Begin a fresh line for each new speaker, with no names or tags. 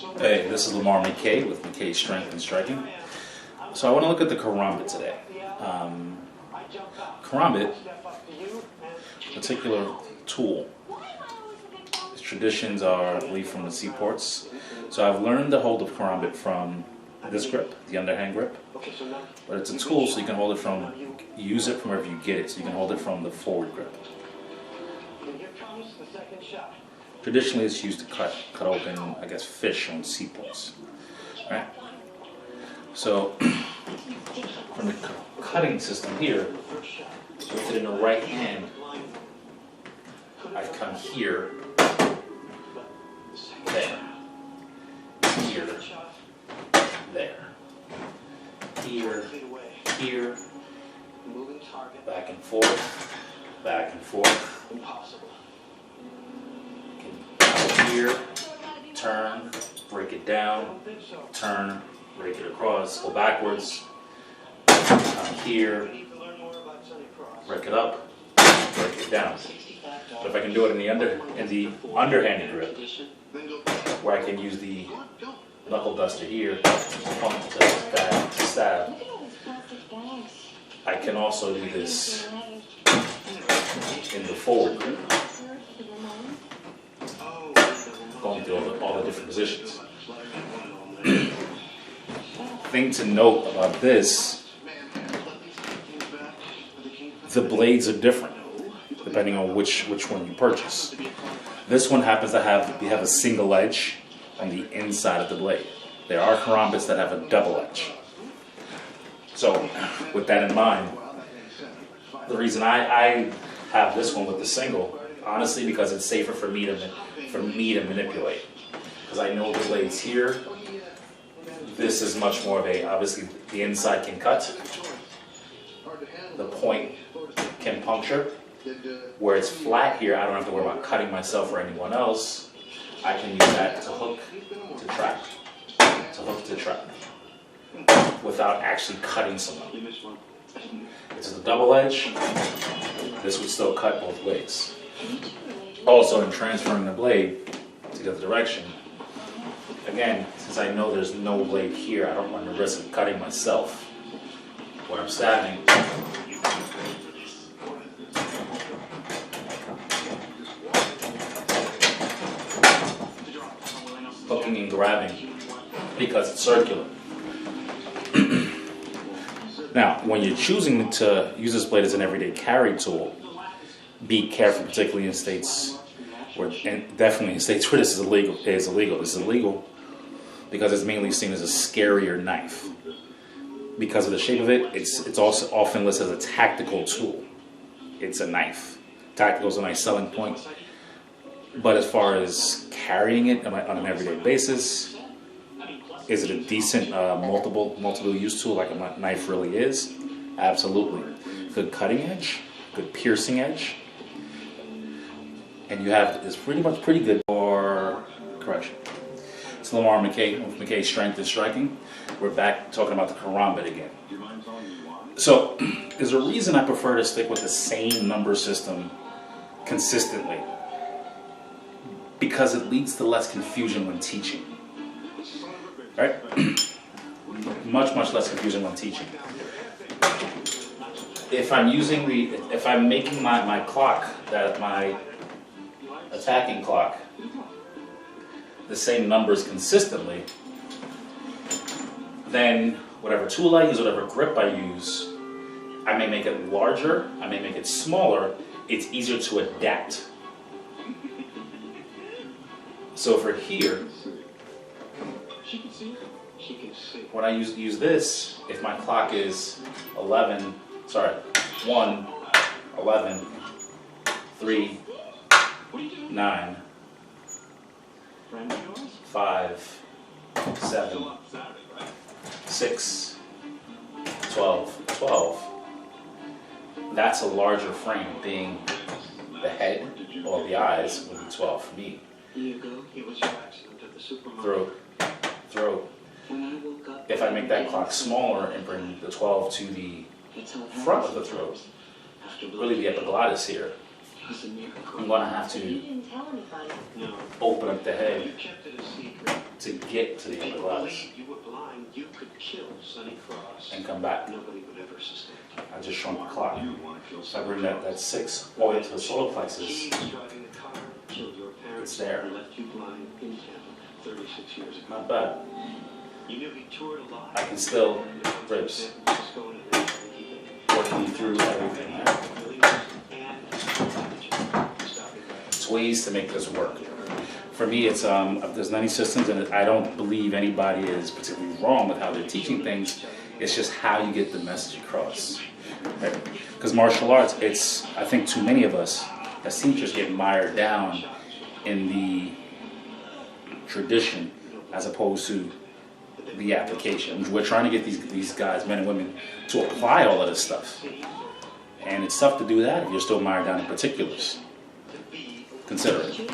Hey, this is McKay with McKay Strength and Striking. So I want to look at the Karambit today. Karambit, particular tool. Its traditions are, I believe, from the seaports. So I've learned to hold the Karambit from this grip, the underhand grip. But it's a tool, so you can hold it from, use it from wherever you get it. So you can hold it from the forward grip. Traditionally, it's used to cut open, I guess, fish on seaports. Right? So, from the cutting system here, with it in the right hand, I come here, there, here, there, here, here, back and forth, back and forth. Here, turn, break it down, turn, break it across, go backwards, come here, break it up, break it down. But if I can do it in the underhanded grip, where I can use the knuckle duster here, pump to stab, I can also do this in the forward grip, going through all the different positions. Thing to note about this, the blades are different depending on which one you purchase. This one happens to have a single edge on the inside of the blade. There are Karambits that have a double edge. So with that in mind, the reason I have this one with the single, honestly, because it's safer for me to manipulate. Because I know the blades here, this is much more of a, obviously the inside can cut, the point can puncture. Where it's flat here, I don't have to worry about cutting myself or anyone else. I can use that to hook, to trap, without actually cutting someone. It's a double edge, this would still cut both ways. Also, in transferring the blade to the other direction, again, since I know there's no blade here, I don't run the risk of cutting myself. When I'm stabbing, hooking and grabbing, because it's circular. Now, when you're choosing to use this blade as an everyday carry tool, be careful, particularly in states where, and definitely in states where this is illegal. This is illegal because it's mainly seen as a scarier knife. Because of the shape of it, it's also often listed as a tactical tool. It's a knife. Tactical is a nice selling point. But as far as carrying it on an everyday basis, is it a decent multiple use tool like a knife really is? Absolutely. Good cutting edge, good piercing edge. And you have this pretty good for correction. It's Lamar McKay with McKay Strength and Striking. We're back talking about the Karambit again. So there's a reason I prefer to stick with the same number system consistently, because it leads to less confusion when teaching. Right? much less confusion when teaching. If I'm making my clock, my attacking clock, the same numbers consistently, then whatever tool I use, whatever grip I use, I may make it larger, I may make it smaller, it's easier to adapt. So for here, when I use this, if my clock is 1, 11, 3, 9, 5, 7, 6, 12, that's a larger frame, being the head or the eyes would be 12 for me. Throat. If I make that clock smaller and bring the 12 to the front of the throat, really the epiglottis here, I'm going to have to open up the head to get to the other glass and come back. I just shrunk the clock. So I bring that 6 all the way to the solar plexus. It's there. Not bad. I can still ribs. Working through everything there. It's ways to make this work. For me, it's there's many systems, and I don't believe anybody is particularly wrong with how they're teaching things. It's just how you get the message across. Because martial arts, I think too many of us as teachers get mired down in the tradition as opposed to the application. We're trying to get these guys, men and women, to apply all of this stuff. And it's tough to do that if you're still mired down in particulars. Consider it.